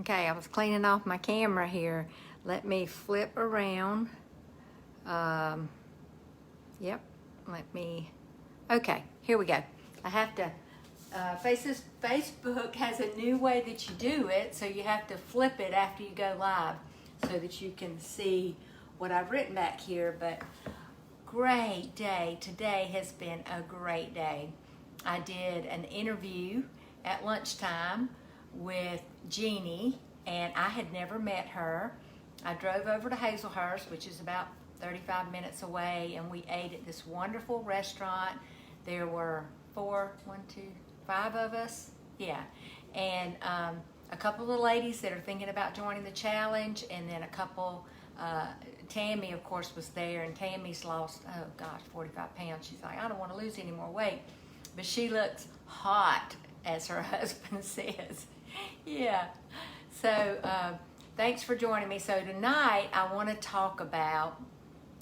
Okay, I was cleaning off my camera here. Let me flip around. Um, yep, okay, here we go. I have to, Facebook has a new way that you do it, so you have to flip it after you go live so that you can see what I've written back here. But great day. Today has been a great day. I did an interview at lunchtime with Jeannie, and I had never met her. I drove over to Hazelhurst, which is about 35 minutes away, and we ate at this wonderful restaurant. There were five of us. Yeah. And a couple of ladies that are thinking about joining the challenge, and then a couple, Tammy, of course, was there, and Tammy's lost, 45 pounds. She's like, I don't want to lose any more weight. But she looks hot, as her husband says. Yeah. So thanks for joining me. So tonight I want to talk about,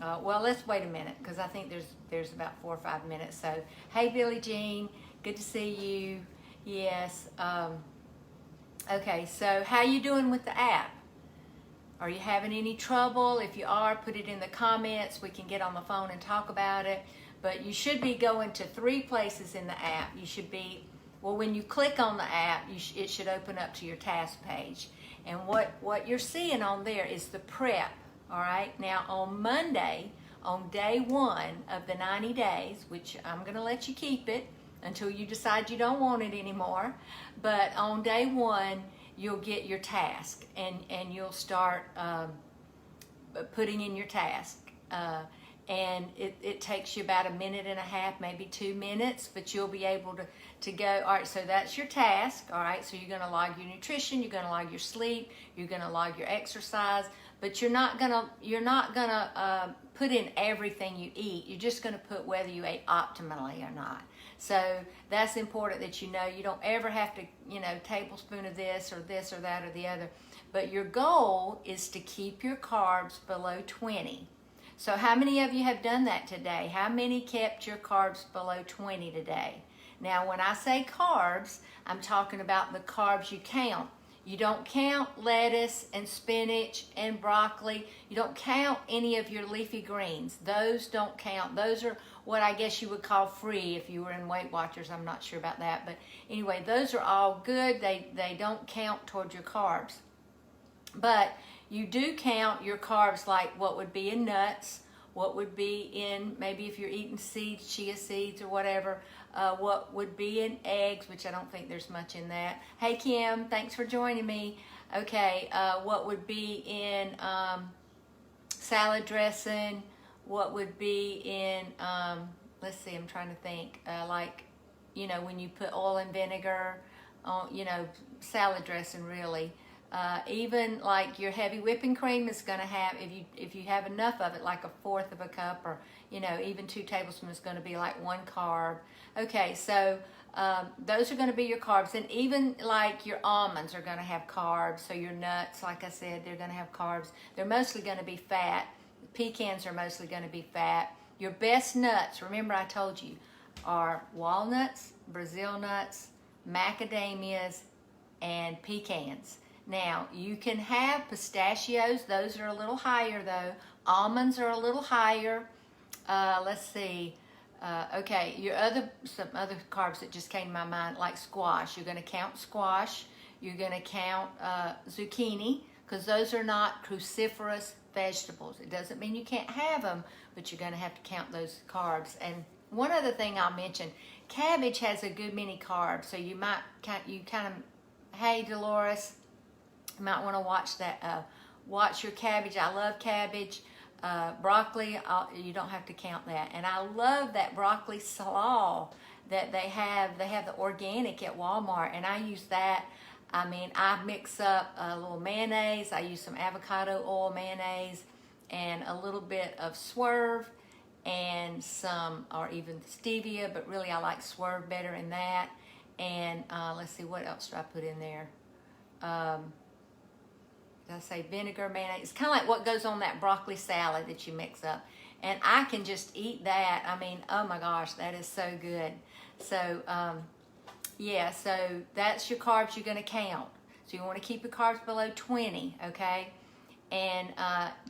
well, let's wait a minute because I think there's about 4 or 5 minutes. So, hey, Billie Jean, good to see you. Yes. Okay, so how you doing with the app? Are you having any trouble? If you are, put it in the comments. We can get on the phone and talk about it. But you should be going to 3 places in the app. You should be, well, when you click on the app, it should open up to your task page. And what you're seeing on there is the prep, all right? Now, on Monday, on day 1 of the 90 days, which I'm going to let you keep it until you decide you don't want it anymore, but on day 1, you'll get your task, and you'll start putting in your task. And it takes you about 1.5 minutes, maybe 2 minutes, but you'll be able to go, all right, so that's your task, all right, so you're going to log your nutrition, you're going to log your sleep, you're going to log your exercise, but you're not going to put in everything you eat. You're just going to put whether you ate optimally or not. So that's important that you know. You don't ever have to, tablespoon of this or that or the other, but your goal is to keep your carbs below 20. So how many of you have done that today? How many kept your carbs below 20 today? Now, when I say carbs, I'm talking about the carbs you count. You don't count lettuce and spinach and broccoli. You don't count any of your leafy greens. Those don't count. Those are what I guess you would call free if you were in Weight Watchers. I'm not sure about that. But anyway, those are all good. They don't count toward your carbs. But you do count your carbs, like what would be in nuts, what would be in, maybe if you're eating seeds, chia seeds or whatever, what would be in eggs, which I don't think there's much in that. Hey, Kim, thanks for joining me. Okay, what would be in salad dressing, what would be in, let's see, I'm trying to think, when you put oil and vinegar on, salad dressing really. Even like your heavy whipping cream is going to have, if you have enough of it, like 1/4 of a cup, or even 2 tablespoons is going to be like 1 carb. Okay, so those are going to be your carbs, and even like your almonds are going to have carbs. So your nuts, like I said, they're going to have carbs. They're mostly going to be fat. Pecans are mostly going to be fat. Your best nuts, remember I told you, are walnuts, Brazil nuts, macadamias, and pecans. Now, you can have pistachios. Those are a little higher, though. Almonds are a little higher. Let's see. Okay, some other carbs that just came to my mind, like squash. You're going to count squash. You're going to count zucchini, because those are not cruciferous vegetables. It doesn't mean you can't have them, but you're going to have to count those carbs. And one other thing I'll mention, cabbage has a good many carbs, so you kind of, hey, Dolores, you might want to watch that. Watch your cabbage. I love cabbage. Broccoli, you don't have to count that. And I love that broccoli slaw that they have. They have the organic at Walmart, and I use that. I mean, I mix up a little mayonnaise. I use some avocado oil mayonnaise and a little bit of Swerve and some, or even stevia, but really I like Swerve better in that. And let's see, what else do I put in there? Did I say vinegar, mayonnaise? It's kind of like what goes on that broccoli salad that you mix up. And I can just eat that. I mean, oh my gosh, that is so good. So, yeah, so that's your carbs you're going to count. So you want to keep your carbs below 20, okay? And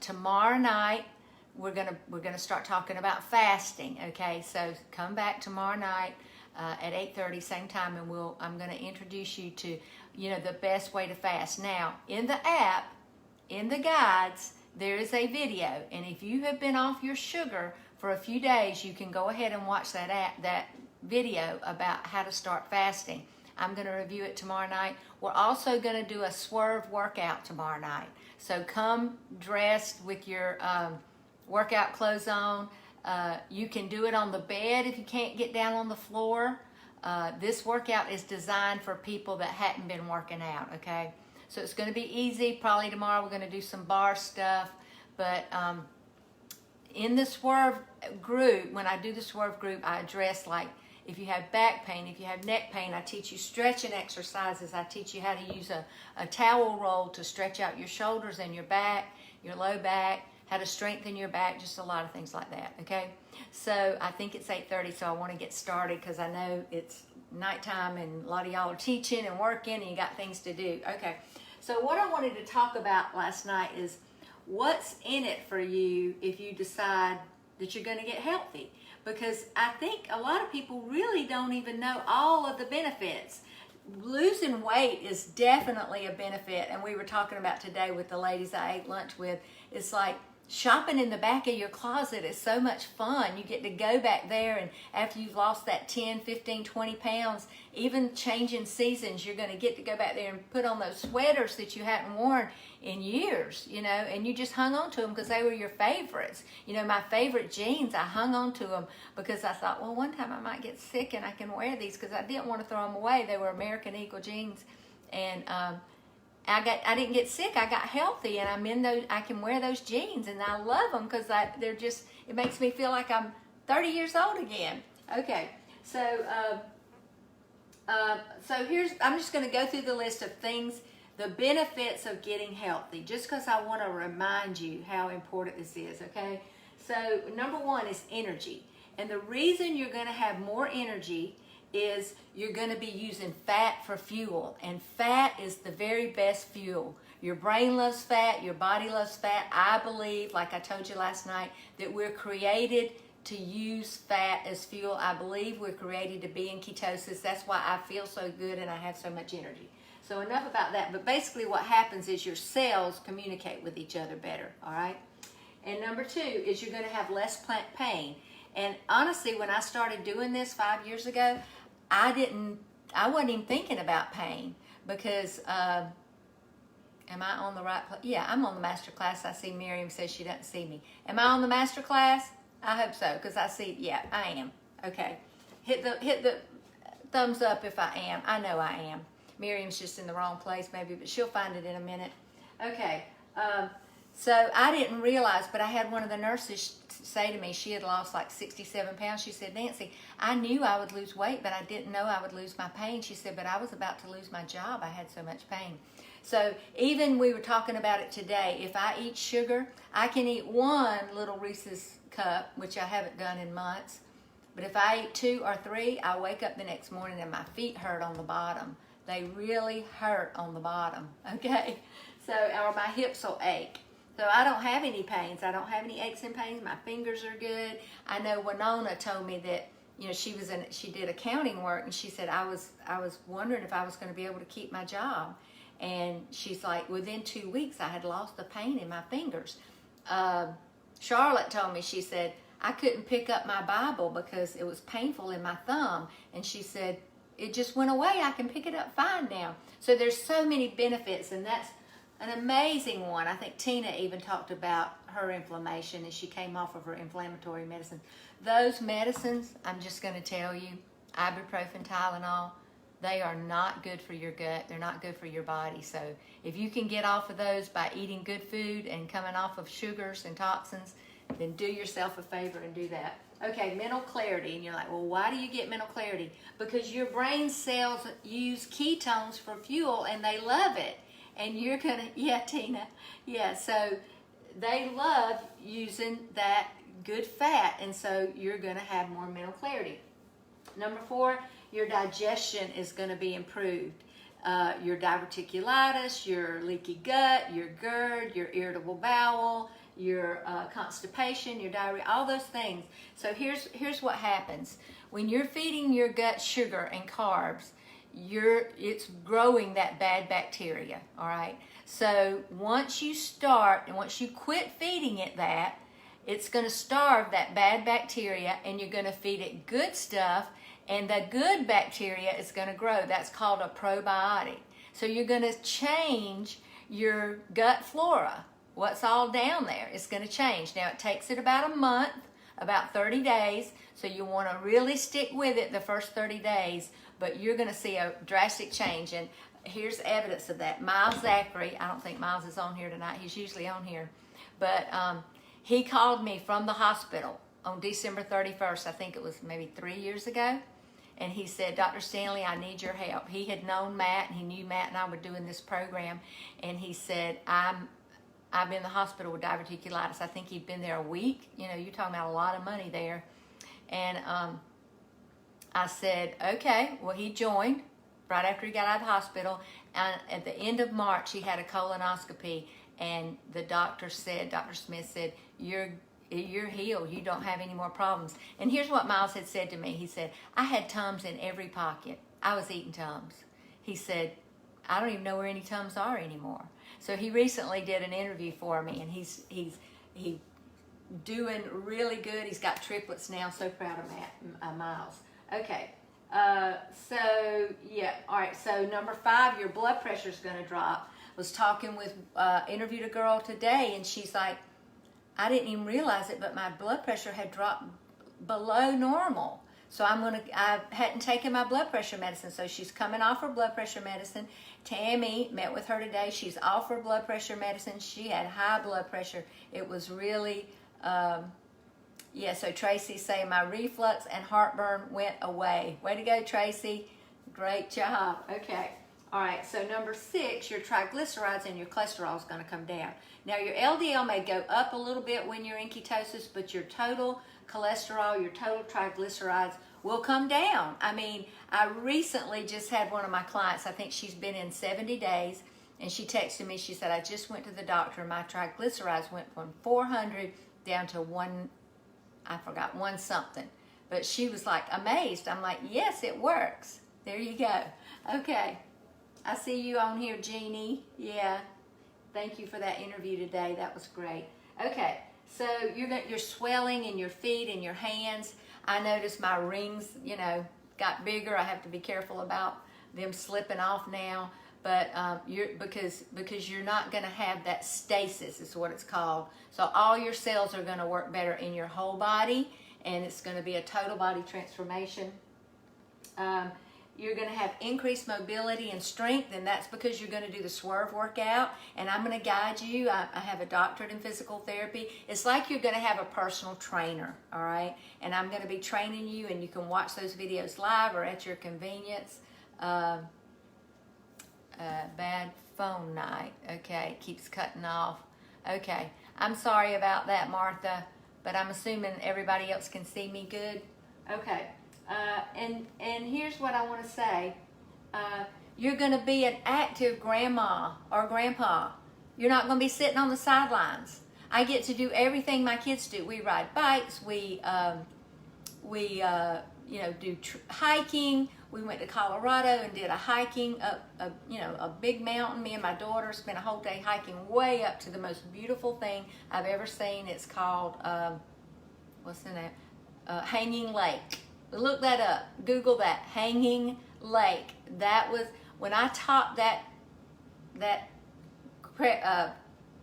tomorrow night, we're gonna start talking about fasting, okay? So come back tomorrow night at 8:30, same time, and I'm gonna introduce you to, the best way to fast. Now, in the app, in the guides, there is a video, and if you have been off your sugar for a few days, you can go ahead and watch that video about how to start fasting. I'm going to review it tomorrow night. We're also going to do a swerve workout tomorrow night. So come dressed with your workout clothes on. You can do it on the bed if you can't get down on the floor. This workout is designed for people that hadn't been working out, okay? So it's going to be easy. Probably tomorrow we're going to do some bar stuff. But in the swerve group, when I do the swerve group, I address, like, if you have back pain, if you have neck pain, I teach you stretching exercises. I teach you how to use a towel roll to stretch out your shoulders and your back, your low back, how to strengthen your back, just a lot of things like that, okay? So I think it's 8:30, so I want to get started because I know it's nighttime and a lot of y'all are teaching and working and you got things to do. Okay, so what I wanted to talk about last night is what's in it for you if you decide that you're going to get healthy. Because I think a lot of people really don't even know all of the benefits. Losing weight is definitely a benefit, and we were talking about today with the ladies I ate lunch with. It's like shopping in the back of your closet is so much fun. You get to go back there, and after you've lost that 10, 15, 20 pounds, even changing seasons, you're going to get to go back there and put on those sweaters that you hadn't worn in years, and you just hung on to them because they were your favorites. My favorite jeans, I hung on to them because I thought, well, one time I might get sick and I can wear these, because I didn't want to throw them away. They were American Eagle jeans, and I didn't get sick. I got healthy, and I'm in those. I can wear those jeans, and I love them because they're just. It makes me feel like I'm 30 years old again. Okay, so I'm just going to go through the list of things, the benefits of getting healthy, just because I want to remind you how important this is. Okay, so number one is energy, and the reason you're going to have more energy is you're going to be using fat for fuel, and fat is the very best fuel. Your brain loves fat, your body loves fat. I believe, like I told you last night, that we're created to use fat as fuel. I believe we're created to be in ketosis. That's why I feel so good and I have so much energy. So enough about that, but basically what happens is your cells communicate with each other better, all right? And number two is you're going to have less pain. And honestly, when I started doing this 5 years ago, I wasn't even thinking about pain because, am I on the right place? Yeah, I'm on the master class. I see Miriam says she doesn't see me. Am I on the master class? I hope so, because I see, yeah, I am. Okay. Hit the thumbs up if I am. I know I am. Miriam's just in the wrong place maybe, but she'll find it in a minute. Okay. So I didn't realize, but I had one of the nurses say to me, she had lost like 67 pounds. She said, Nancy, I knew I would lose weight, but I didn't know I would lose my pain. She said, but I was about to lose my job. I had so much pain. So even we were talking about it today, if I eat sugar, I can eat one little Reese's cup, which I haven't done in months. But if I eat 2 or 3, I wake up the next morning and my feet hurt on the bottom. They really hurt on the bottom, okay? So, or my hips will ache. So I don't have any pains. I don't have any aches and pains. My fingers are good. I know Winona told me that, she did accounting work, and she said I was wondering if I was going to be able to keep my job. And she's like, within 2 weeks I had lost the pain in my fingers. Charlotte told me, she said, I couldn't pick up my Bible because it was painful in my thumb. And she said, it just went away. I can pick it up fine now. So there's so many benefits, and that's an amazing one. I think Tina even talked about her inflammation as she came off of her inflammatory medicine. Those medicines, I'm just going to tell you, ibuprofen, Tylenol, they are not good for your gut. They're not good for your body. So if you can get off of those by eating good food and coming off of sugars and toxins, then do yourself a favor and do that. Okay, mental clarity. And you're like, well, why do you get mental clarity? Because your brain cells use ketones for fuel, and they love it. And you're going to, yeah, Tina, yeah, so they love using that good fat, and so you're going to have more mental clarity. Number 4, your digestion is going to be improved. your diverticulitis, your leaky gut, your GERD, your irritable bowel, your constipation, your diarrhea, all those things. So here's what happens. When you're feeding your gut sugar and carbs, it's growing that bad bacteria, all right? So once you start and once you quit feeding it that, it's going to starve that bad bacteria, and you're going to feed it good stuff, and the good bacteria is going to grow. That's called a probiotic. So you're going to change your gut flora. What's all down there? It's going to change. Now, it takes it about a month, about 30 days, so you want to really stick with it the first 30 days, but you're going to see a drastic change. And here's evidence of that. Miles Zachary, I don't think Miles is on here tonight. He's usually on here. But he called me from the hospital on December 31st. I think it was maybe 3 years ago. And he said, Dr. Stanley, I need your help. He had known Matt, and he knew Matt and I were doing this program. And he said, I've been in the hospital with diverticulitis. I think he'd been there a week. You know, you're talking about a lot of money there. And I said, okay. Well, he joined right after he got out of the hospital. And at the end of March, he had a colonoscopy. And the doctor said, Dr. Smith said, you're healed. You don't have any more problems. And here's what Miles had said to me. He said, I had Tums in every pocket. I was eating Tums. He said, I don't even know where any Tums are anymore. So he recently did an interview for me, and he's doing really good. He's got triplets now. So proud of Miles. Okay. So yeah. All right. So number 5, your blood pressure is going to drop. Was talking with interviewed a girl today, and she's like, I didn't even realize it, but my blood pressure had dropped below normal. So I hadn't taken my blood pressure medicine. So she's coming off her blood pressure medicine. Tammy met with her today. She's off her blood pressure medicine. She had high blood pressure. It was really, so Tracy's saying my reflux and heartburn went away. Way to go, Tracy. Great job. Okay. All right, so number 6, your triglycerides and your cholesterol is going to come down. Now, your LDL may go up a little bit when you're in ketosis, but your total cholesterol, your total triglycerides will come down. I mean, I recently just had one of my clients, I think she's been in 70 days, and she texted me, she said, I just went to the doctor, and my triglycerides went from 400 down to 1 something. But she was like amazed. I'm like, yes, it works. There you go. Okay. I see you on here, Jeannie. Yeah. Thank you for that interview today. That was great. Okay. So you're swelling in your feet and your hands. I noticed my rings, got bigger. I have to be careful about them slipping off now. But because you're not going to have that stasis is what it's called. So all your cells are going to work better in your whole body, and it's going to be a total body transformation. You're going to have increased mobility and strength, and that's because you're going to do the Swerve workout, and I'm going to guide you. I have a doctorate in physical therapy. It's like you're going to have a personal trainer, all right? And I'm going to be training you, and you can watch those videos live or at your convenience. Bad phone night. Okay, keeps cutting off. Okay, I'm sorry about that, Martha, but I'm assuming everybody else can see me good. Okay. And here's what I want to say. You're going to be an active grandma or grandpa. You're not going to be sitting on the sidelines. I get to do everything my kids do. We ride bikes. We do hiking. We went to Colorado and did a hiking up, a big mountain. Me and my daughter spent a whole day hiking way up to the most beautiful thing I've ever seen. It's called, what's the name? Hanging Lake. Look that up. Google that. Hanging Lake. That was when I topped that.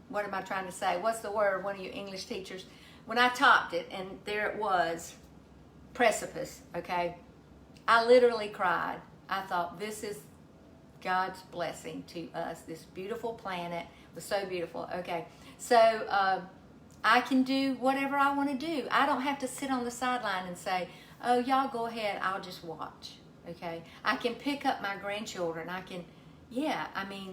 What am I trying to say? What's the word? One of you English teachers. When I topped it, and there it was, precipice. Okay, I literally cried. I thought, this is God's blessing to us. This beautiful planet was so beautiful. Okay, so I can do whatever I want to do. I don't have to sit on the sideline and say, oh, y'all go ahead, I'll just watch, okay? I can pick up my grandchildren.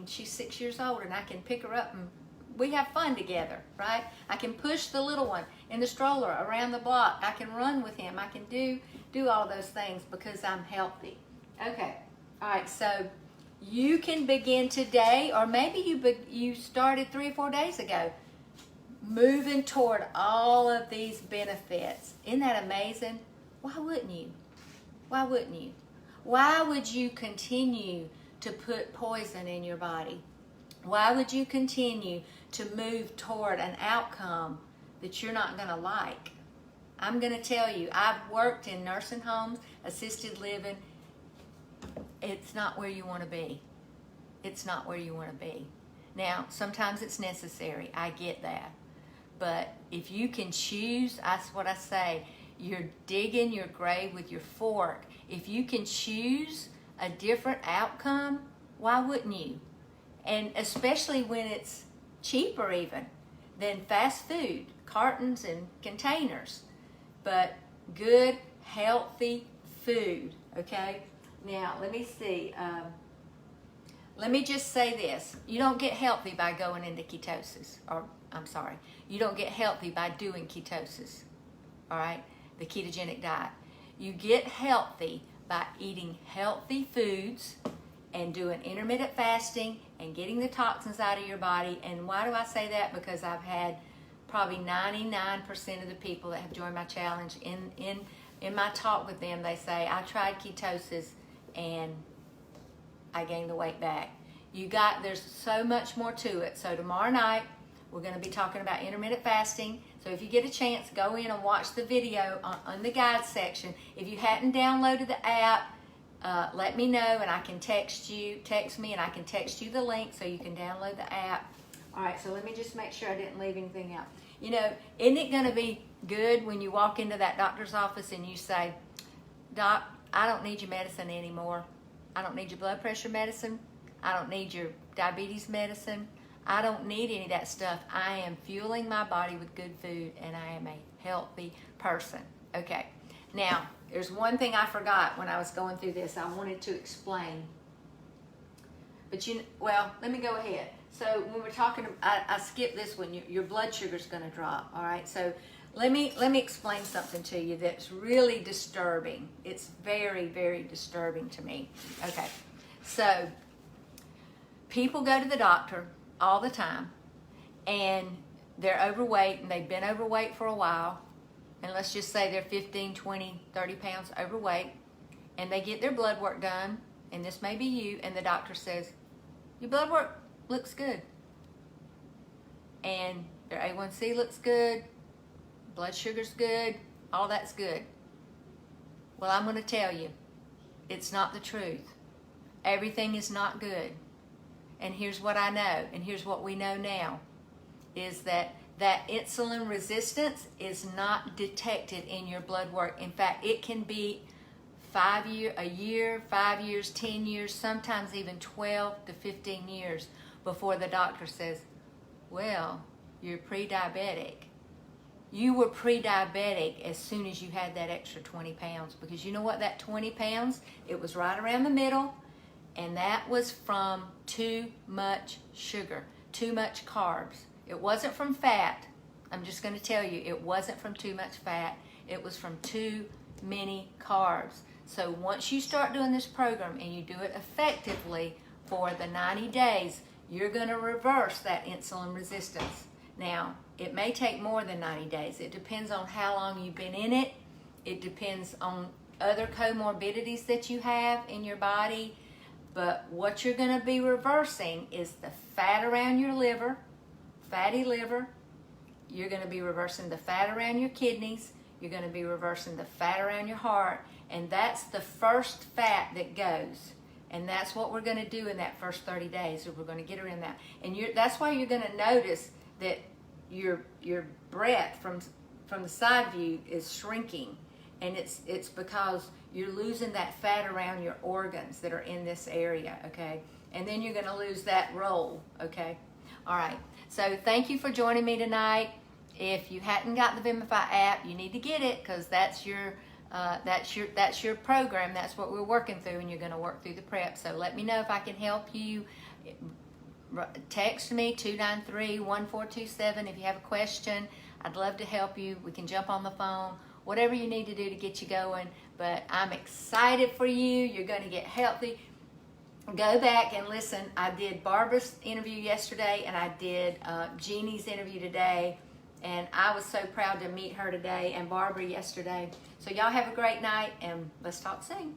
She's 6 years old, and I can pick her up, and we have fun together, right? I can push the little one in the stroller around the block. I can run with him. I can do all those things because I'm healthy. Okay, all right, so You can begin today, or maybe you started 3 or 4 days ago, moving toward all of these benefits. Isn't that amazing? Why wouldn't you? Why wouldn't you? Why would you continue to put poison in your body? Why would you continue to move toward an outcome that you're not going to like? I'm going to tell you, I've worked in nursing homes, assisted living. It's not where you want to be. It's not where you want to be. Now, sometimes it's necessary. I get that. But if you can choose, that's what I say, you're digging your grave with your fork. If you can choose a different outcome, why wouldn't you? And especially when it's cheaper even than fast food, cartons and containers. But good, healthy food, okay? Now, let me see. Let me just say this. You don't get healthy by going into ketosis. You don't get healthy by doing ketosis, all right? The ketogenic diet. You get healthy by eating healthy foods and doing intermittent fasting and getting the toxins out of your body. And why do I say that? Because I've had probably 99% of the people that have joined my challenge, in my talk with them, they say, I tried ketosis and I gained the weight back. There's so much more to it. So tomorrow night, we're going to be talking about intermittent fasting. So if you get a chance, go in and watch the video on the guide section. If you hadn't downloaded the app, let me know and I can text me and I can text you the link so you can download the app. All right, so let me just make sure I didn't leave anything out. You know, isn't it going to be good when you walk into that doctor's office and you say, Doc, I don't need your medicine anymore. I don't need your blood pressure medicine. I don't need your diabetes medicine. I don't need any of that stuff. I am fueling my body with good food and I am a healthy person. Okay, now there's one thing I forgot when I was going through this. I wanted to explain. But let me go ahead. So when we're talking, I skipped this one. Your blood sugar's going to drop. All right. So let me explain something to you that's really disturbing. It's very, very disturbing to me. Okay. So people go to the doctor all the time, and they're overweight, and they've been overweight for a while. And let's just say they're 15, 20, 30 pounds overweight, and they get their blood work done, and this may be you, and the doctor says, your blood work looks good. And their A1C looks good, blood sugar's good, all that's good. Well, I'm going to tell you, it's not the truth. Everything is not good. And here's what I know, and here's what we know now, is that insulin resistance is not detected in your blood work. In fact, it can be a year, 5 years, 10 years, sometimes even 12 to 15 years before the doctor says, well, you're pre-diabetic. You were pre-diabetic as soon as you had that extra 20 pounds. Because you know what, that 20 pounds, it was right around the middle, and that was from too much sugar, too much carbs. It wasn't from fat. I'm just going to tell you, it wasn't from too much fat. It was from too many carbs. So once you start doing this program and you do it effectively for the 90 days, you're going to reverse that insulin resistance. Now, it may take more than 90 days. It depends on how long you've been in it. It depends on other comorbidities that you have in your body. But what you're going to be reversing is the fat around your liver, fatty liver. You're going to be reversing the fat around your kidneys. You're going to be reversing the fat around your heart. And that's the first fat that goes. And that's what we're going to do in that first 30 days. We're going to get her in that. And that's why you're going to notice that your breath from the side view is shrinking. And it's because you're losing that fat around your organs that are in this area, okay? And then you're going to lose that roll, okay? All right. So thank you for joining me tonight. If you hadn't got the Vimify app, you need to get it, because that's your program. That's what we're working through, and you're going to work through the prep. So let me know if I can help you. Text me 293-1427 if you have a question. I'd love to help you. We can jump on the phone. Whatever you need to do to get you going. But I'm excited for you. You're going to get healthy. go back and listen. I did Barbara's interview yesterday, and I did Jeannie's interview today, and I was so proud to meet her today and Barbara yesterday. So y'all have a great night, and let's talk soon.